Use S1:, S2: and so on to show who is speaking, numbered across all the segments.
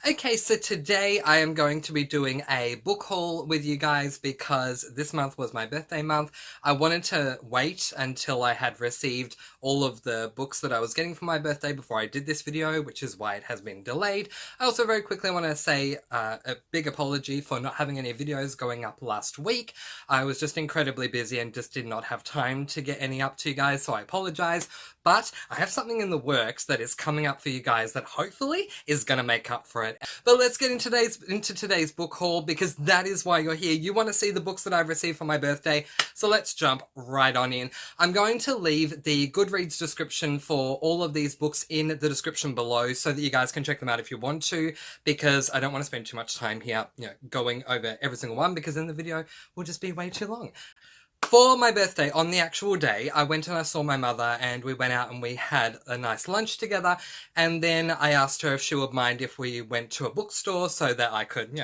S1: Okay, so today I am going to be doing a book haul with you guys because this month was my birthday month. I wanted to wait until I had received all of the books that I was getting for my birthday before I did this video, which is why it has been delayed. I also very quickly want to say a big apology for not having any videos going up last week. I was just incredibly busy and just did not have time to get any up to you guys, so I apologize. But I have something in the works that is coming up for you guys that hopefully is going to make up for it. But let's get into today's book haul because that is why you're here. You want to see the books that I've received for my birthday, so let's jump right on in. I'm going to leave the Goodreads description for all of these books in the description below so that you guys can check them out if you want to, because I don't want to spend too much time here, going over every single one, because then the video will just be way too long. For my birthday, on the actual day, I went and I saw my mother and we went out and we had a nice lunch together, and then I asked her if she would mind if we went to a bookstore so that I could,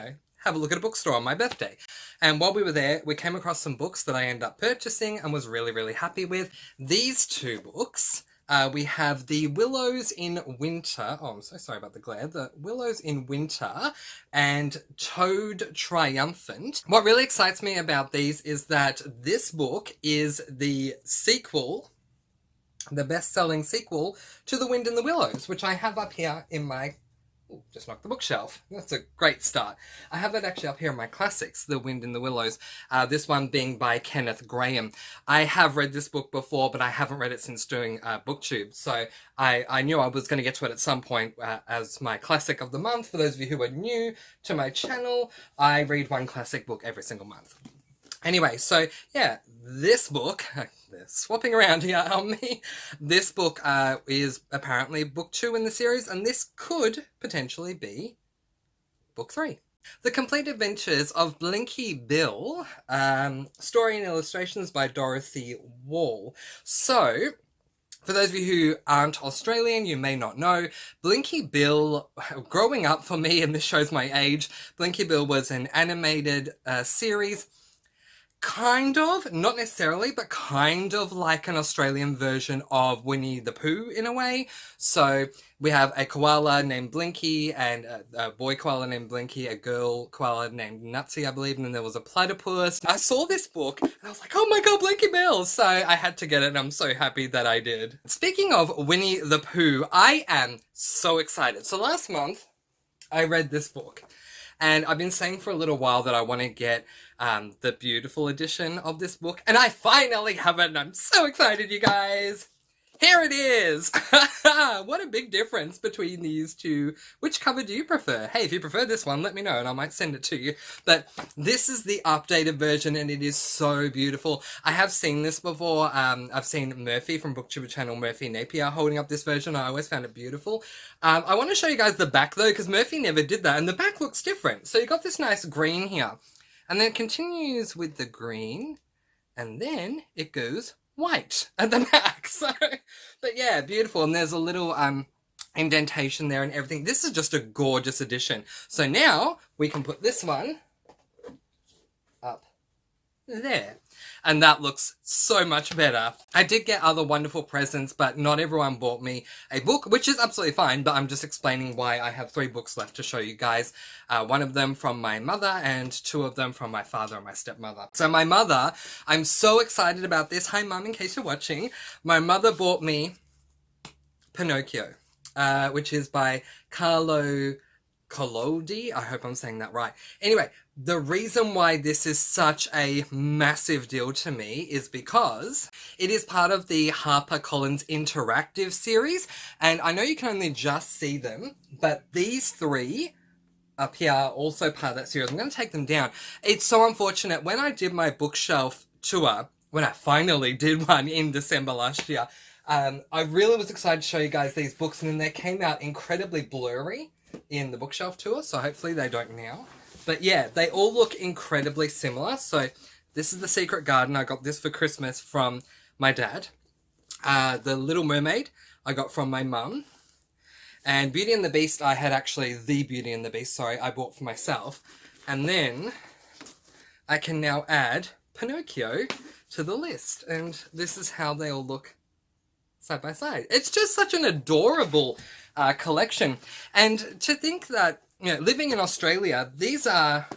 S1: have a look at a bookstore on my birthday. And while we were there, we came across some books that I ended up purchasing and was really, really happy with. These two books. We have The Willows in Winter. Oh, I'm so sorry about the glare. The Willows in Winter and Toad Triumphant. What really excites me about these is that this book is the sequel, the best-selling sequel to The Wind in the Willows, which I have up here in my... Ooh, just knocked the bookshelf. That's a great start. I have it actually up here in my classics, The Wind in the Willows. This one being by Kenneth Grahame. I have read this book before, but I haven't read it since doing BookTube. So I knew I was going to get to it at some point as my classic of the month. For those of you who are new to my channel, I read one classic book every single month. Anyway, so yeah, this book, they're swapping around here on me. This book is apparently book 2 in the series, and this could potentially be book 3. The Complete Adventures of Blinky Bill, story and illustrations by Dorothy Wall. So, for those of you who aren't Australian, you may not know, Blinky Bill, growing up for me, and this shows my age, Blinky Bill was an animated series. Kind of, not necessarily, but kind of like an Australian version of Winnie the Pooh in a way. So we have a koala named Blinky and a boy koala named Blinky, a girl koala named Nutsy, I believe, and then there was a platypus. I saw this book and I was like, oh my god, Blinky Bill! So I had to get it and I'm so happy that I did. Speaking of Winnie the Pooh, I am so excited. So last month I read this book. And I've been saying for a little while that I want to get the beautiful edition of this book. And I finally have it, and I'm so excited, you guys! Here it is! What a big difference between these two. Which cover do you prefer? Hey, if you prefer this one, let me know and I might send it to you. But this is the updated version and it is so beautiful. I have seen this before. I've seen Murphy from BookTuber channel Murphy Napier holding up this version. I always found it beautiful. I want to show you guys the back though, because Murphy never did that, and the back looks different. So you got this nice green here. And then it continues with the green, and then it goes white at the back. So, but yeah, beautiful. And there's a little indentation there and everything. This is just a gorgeous edition. So now we can put this one up there. And that looks so much better. I did get other wonderful presents, but not everyone bought me a book, which is absolutely fine, but I'm just explaining why I have 3 books left to show you guys. One of them from my mother and 2 of them from my father and my stepmother. So my mother, I'm so excited about this. Hi Mum, in case you're watching. My mother bought me Pinocchio, which is by Carlo Collodi. I hope I'm saying that right. Anyway, the reason why this is such a massive deal to me is because it is part of the HarperCollins Interactive series, and I know you can only just see them, but these 3 up here are also part of that series. I'm going to take them down. It's so unfortunate. When I did my bookshelf tour, when I finally did one in December last year, I really was excited to show you guys these books, and then they came out incredibly blurry in the bookshelf tour, so hopefully they don't now. But yeah, they all look incredibly similar. So this is The Secret Garden. I got this for Christmas from my dad. The Little Mermaid I got from my mum. And Beauty and the Beast, I had actually the Beauty and the Beast, sorry, I bought for myself. And then I can now add Pinocchio to the list. And this is how they all look side by side. It's just such an adorable collection. And to think that Yeah, living in Australia, these are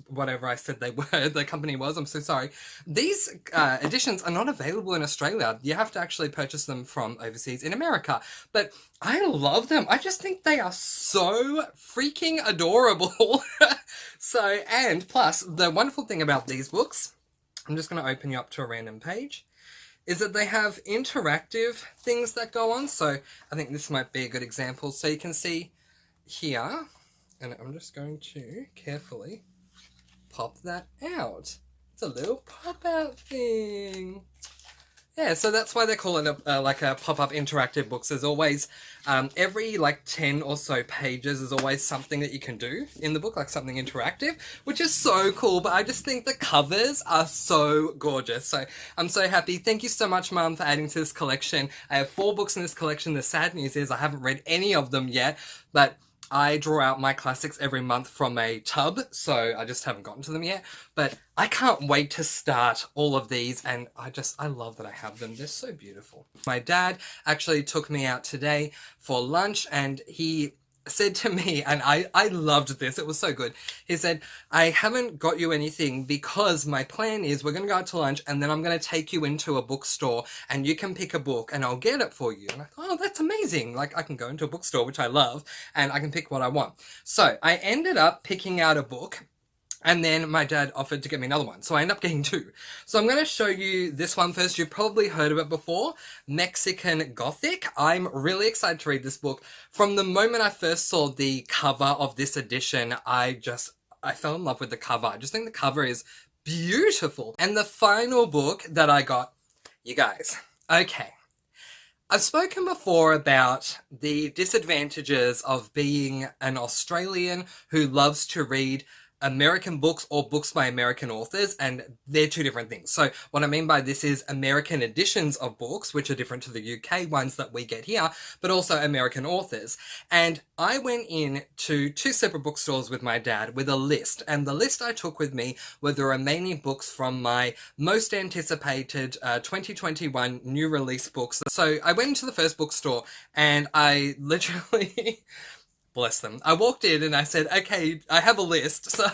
S1: whatever I said they were, the company was, I'm so sorry. These editions are not available in Australia. You have to actually purchase them from overseas in America. But I love them. I just think they are so freaking adorable. So, and plus, the wonderful thing about these books, I'm just going to open you up to a random page, is that they have interactive things that go on. So I think this might be a good example. So you can see here, and I'm just going to carefully pop that out. It's a little pop-out thing. Yeah, so that's why they call it like a pop-up interactive books. There's always, every like 10 or so pages is always something that you can do in the book, like something interactive, which is so cool. But I just think the covers are so gorgeous. So I'm so happy. Thank you so much, Mum, for adding to this collection. I have 4 books in this collection. The sad news is I haven't read any of them yet, but I draw out my classics every month from a tub, so I just haven't gotten to them yet. But I can't wait to start all of these, and I love that I have them. They're so beautiful. My dad actually took me out today for lunch, and he said to me, and I loved this, it was so good. He said, I haven't got you anything because my plan is we're going to go out to lunch and then I'm going to take you into a bookstore and you can pick a book and I'll get it for you. And I thought, oh, that's amazing. Like I can go into a bookstore, which I love, and I can pick what I want. So I ended up picking out a book. And then my dad offered to get me another one. So I ended up getting 2. So I'm going to show you this one first. You've probably heard of it before. Mexican Gothic. I'm really excited to read this book. From the moment I first saw the cover of this edition, I fell in love with the cover. I just think the cover is beautiful. And the final book that I got, you guys, okay. I've spoken before about the disadvantages of being an Australian who loves to read American books or books by American authors, and they're 2 different things. So what I mean by this is American editions of books, which are different to the UK ones that we get here, but also American authors. And I went in to 2 separate bookstores with my dad with a list, and the list I took with me were the remaining books from my most anticipated 2021 new release books. So I went into the first bookstore and I literally bless them. I walked in and I said, okay, I have a list. So,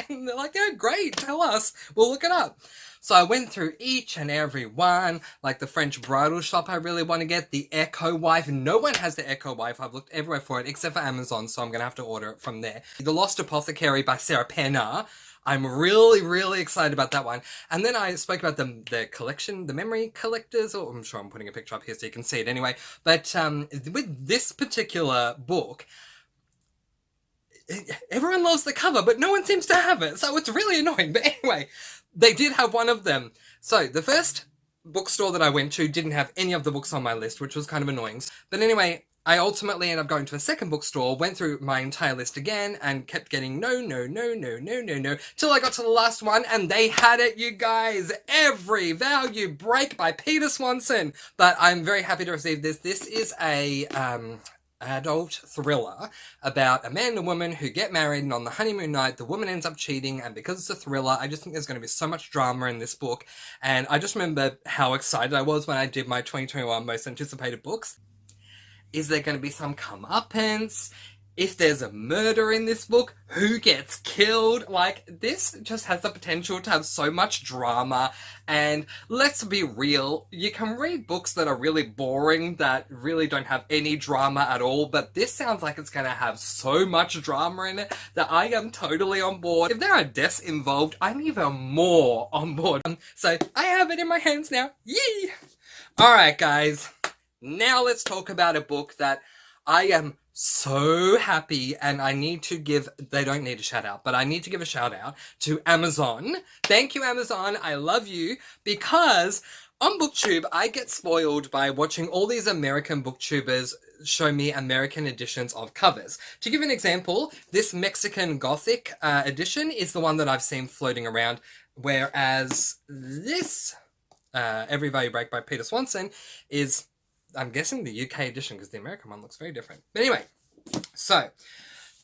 S1: and they're like, yeah, great, tell us. We'll look it up. So I went through each and every one, like the French bridal shop I really want to get, the Echo Wife. No one has the Echo Wife. I've looked everywhere for it except for Amazon, so I'm going to have to order it from there. The Lost Apothecary by Sarah Penner. I'm really, really excited about that one. And then I spoke about the collection, the Memory Collectors, or I'm sure I'm putting a picture up here so you can see it anyway. But with this particular book, everyone loves the cover, but no one seems to have it, so it's really annoying. But anyway, they did have one of them. So the first bookstore that I went to didn't have any of the books on my list, which was kind of annoying. But anyway, I ultimately ended up going to a second bookstore, went through my entire list again, and kept getting no, till I got to the last one, and they had it, you guys! Every Value Break by Peter Swanson! But I'm very happy to receive this. This is a adult thriller about a man and a woman who get married, and on the honeymoon night the woman ends up cheating, and because it's a thriller, I just think there's going to be so much drama in this book. And I just remember how excited I was when I did my 2021 most anticipated books. Is there going to be some comeuppance? If there's a murder in this book, who gets killed? Like, this just has the potential to have so much drama. And let's be real, you can read books that are really boring, that really don't have any drama at all, but this sounds like it's going to have so much drama in it that I am totally on board. If there are deaths involved, I'm even more on board. So I have it in my hands now. Yee! Alright, guys. Now let's talk about a book that I am so happy, and I need to give, they don't need a shout out, but I need to give a shout out to Amazon. Thank you, Amazon. I love you, because on BookTube, I get spoiled by watching all these American booktubers show me American editions of covers. To give an example, this Mexican Gothic edition is the one that I've seen floating around, whereas this Every Value Break by Peter Swanson is, I'm guessing, the UK edition, because the American one looks very different. But anyway, so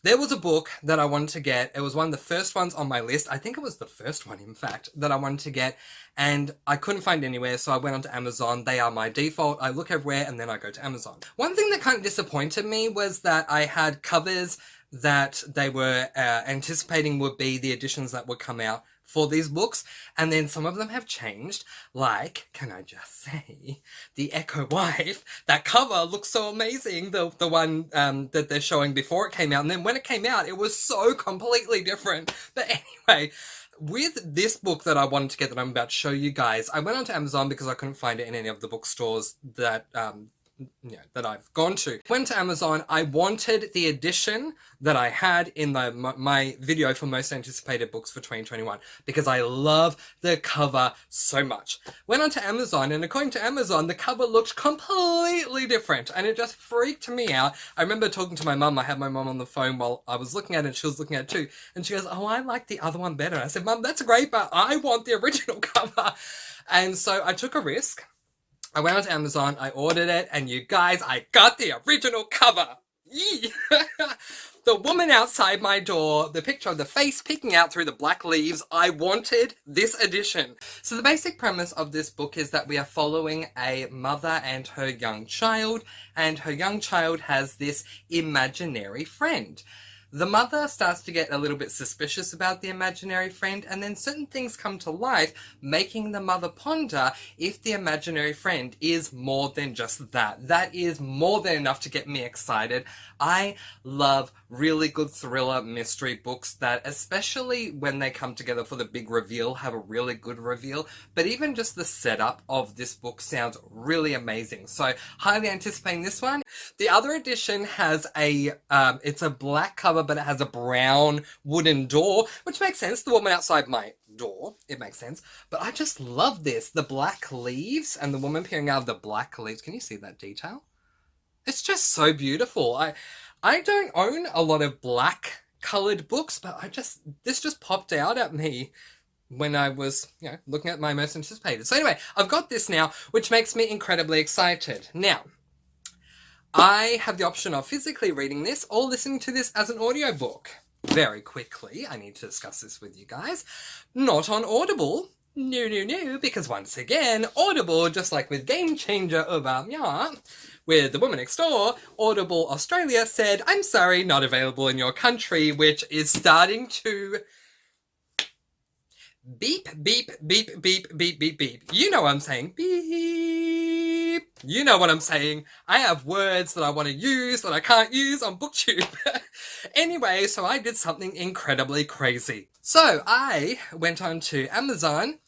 S1: There was a book that I wanted to get. It was one of the first ones on my list. I think it was the first one, in fact, that I wanted to get. And I couldn't find it anywhere, so I went onto Amazon. They are my default. I look everywhere and then I go to Amazon. One thing that kind of disappointed me was that I had covers that they were anticipating would be the editions that would come out for these books, and then some of them have changed, like, can I just say, the Echo Wife. That cover looks so amazing, the one that they're showing before it came out, and then when it came out, it was so completely different. But anyway, with this book that I wanted to get that I'm about to show you guys, I went onto Amazon because I couldn't find it in any of the bookstores that that I've gone to. Went to Amazon. I wanted the edition that I had in my video for most anticipated books for 2021 because I love the cover so much. Went onto Amazon, and according to Amazon, the cover looked completely different, and it just freaked me out. I remember talking to my mum. I had my mum on the phone while I was looking at it, and she was looking at it too, and she goes, "Oh, I like the other one better." I said, "Mum, that's great, but I want the original cover." And so I took a risk. I went onto Amazon, I ordered it, and you guys, I got the original cover. The woman outside my door, the picture of the face peeking out through the black leaves, I wanted this edition. So the basic premise of this book is that we are following a mother and her young child, and her young child has this imaginary friend. The mother starts to get a little bit suspicious about the imaginary friend, and then certain things come to life, making the mother ponder if the imaginary friend is more than just that. That is more than enough to get me excited. I love really good thriller mystery books that, especially when they come together for the big reveal, have a really good reveal. But even just the setup of this book sounds really amazing. So, highly anticipating this one. The other edition has it's a black cover, but it has a brown wooden door, which makes sense. The woman outside my door, it makes sense. But I just love this. The black leaves and the woman peering out of the black leaves. Can you see that detail? It's just so beautiful. I don't own a lot of black coloured books, but this just popped out at me when I was, looking at my most anticipated. So anyway, I've got this now, which makes me incredibly excited. Now, I have the option of physically reading this or listening to this as an audiobook. Very quickly, I need to discuss this with you guys. Not on Audible. No, because once again, Audible, just like with Game Changer with The Woman Next Door, Audible Australia said, "I'm sorry, not available in your country," which is starting to beep, beep, beep, beep, beep, beep, beep. You know what I'm saying. Beep. You know what I'm saying. I have words that I want to use that I can't use on BookTube. Anyway, so I did something incredibly crazy. So I went on to Amazon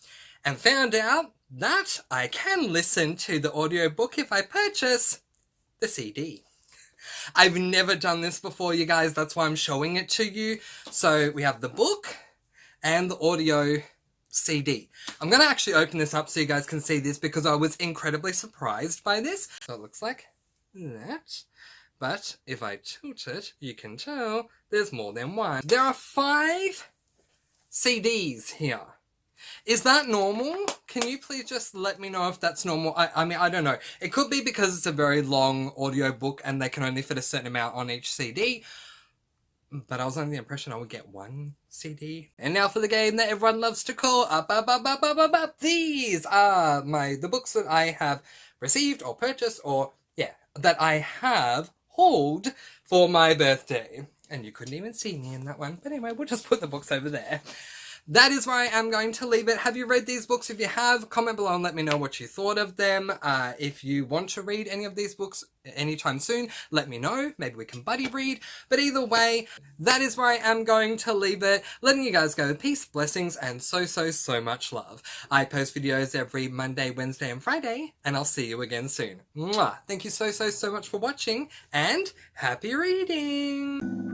S1: and found out that I can listen to the audiobook if I purchase the CD. I've never done this before, you guys. That's why I'm showing it to you. So we have the book and the audio CD. I'm going to actually open this up so you guys can see this because I was incredibly surprised by this. So it looks like that. But if I tilt it, you can tell there's more than one. There are 5 CDs here. Is that normal? Can you please just let me know if that's normal? I mean, I don't know. It could be because it's a very long audiobook and they can only fit a certain amount on each CD. But I was under the impression I would get 1 CD. And now for the game that everyone loves to call up. These are the books that I have received or purchased or, that I have hauled for my birthday. And you couldn't even see me in that one. But anyway, we'll just put the books over there. That is where I am going to leave it. Have you read these books? If you have, comment below and let me know what you thought of them. If you want to read any of these books anytime soon, let me know. Maybe we can buddy read. But either way, that is where I am going to leave it. Letting you guys go. Peace, blessings, and so much love. I post videos every Monday, Wednesday, and Friday, and I'll see you again soon. Mwah. Thank you so much for watching, and happy reading!